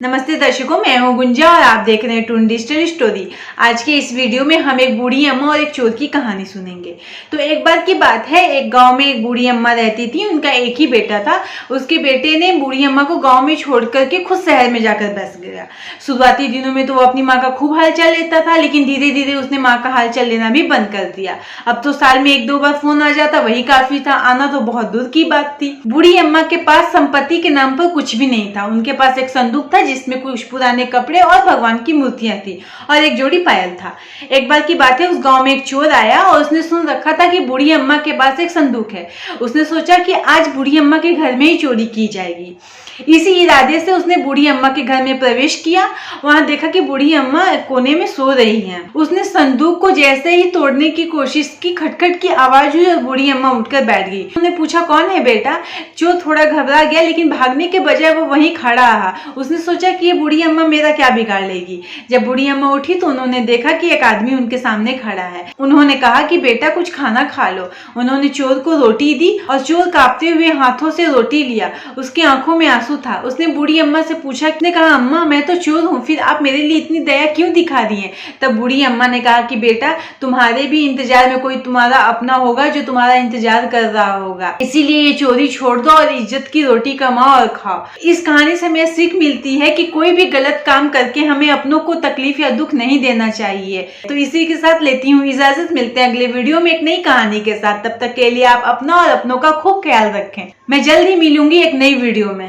नमस्ते दर्शकों, मैं हूं गुंजा और आप देख रहे हैं टून डिजिटल स्टोरी। आज के इस वीडियो में हम एक बूढ़ी अम्मा और एक चोर की कहानी सुनेंगे। तो एक बार की बात है, एक गांव में एक बूढ़ी अम्मा रहती थी। उनका एक ही बेटा था। उसके बेटे ने बूढ़ी अम्मा को गांव में छोड़ करके खुद शहर में जाकर बस गया। शुरुआती दिनों में तो वो अपनी माँ का खूब हालचाल लेता था, लेकिन धीरे धीरे उसने माँ का हालचाल लेना भी बंद कर दिया। अब तो साल में 1-2 बार फोन आ जाता, वही काफी था। आना तो बहुत दूर की बात थी। बूढ़ी अम्मा के पास संपत्ति के नाम पर कुछ भी नहीं था। उनके पास एक संदूक था जिसमें कुछ पुराने कपड़े और भगवान की मूर्तियां थी और एक जोड़ी पायल था। एक बार की बात है, उस गांव में एक चोर आया और उसने सुन रखा था कि बूढ़ी अम्मा के पास एक संदूक है। उसने सोचा कि आज बूढ़ी अम्मा के घर में ही चोरी की जाएगी। इसी इरादे से उसने बूढ़ी अम्मा के घर में प्रवेश किया। वहां देखा कि बूढ़ी अम्मा कोने में सो रही हैं। उसने संदूक को जैसे ही तोड़ने की कोशिश की, खटखट की आवाज हुई और बूढ़ी अम्मा उठकर बैठ गई। उन्होंने पूछा, कौन है बेटा? चोर थोड़ा घबरा गया, लेकिन भागने के बजाय वो वहीं खड़ा रहा। उसने सोचा कि ये बूढ़ी अम्मा मेरा क्या बिगाड़ लेगी। जब बूढ़ी अम्मा उठी तो उन्होंने देखा कि एक आदमी उनके सामने खड़ा है। उन्होंने कहा कि बेटा कुछ खाना खा लो। उन्होंने चोर को रोटी दी और चोर कांपते हुए हाथों से रोटी लिया। उसकी आंखों में आंसू था। उसने बूढ़ी अम्मा से पूछा, उसने कहा, अम्मा मैं तो चोर हूँ, फिर आप मेरे लिए इतनी दया क्यों दिखा रही हैं? तब बूढ़ी अम्मा ने कहा कि बेटा तुम्हारे भी इंतजार में कोई तुम्हारा अपना होगा जो तुम्हारा इंतजार कर रहा होगा, इसीलिए ये चोरी छोड़ दो और इज्जत की रोटी कमाओ और खाओ। इस कहानी से हमें सीख मिलती है कि कोई भी गलत काम करके हमें अपनों को तकलीफ या दुख नहीं देना चाहिए। तो इसी के साथ लेती हूँ इजाजत। मिलते हैं अगले वीडियो में एक नई कहानी के साथ। तब तक के लिए आप अपना और अपनों का खूब ख्याल रखें। मैं जल्द ही मिलूंगी एक नई वीडियो में।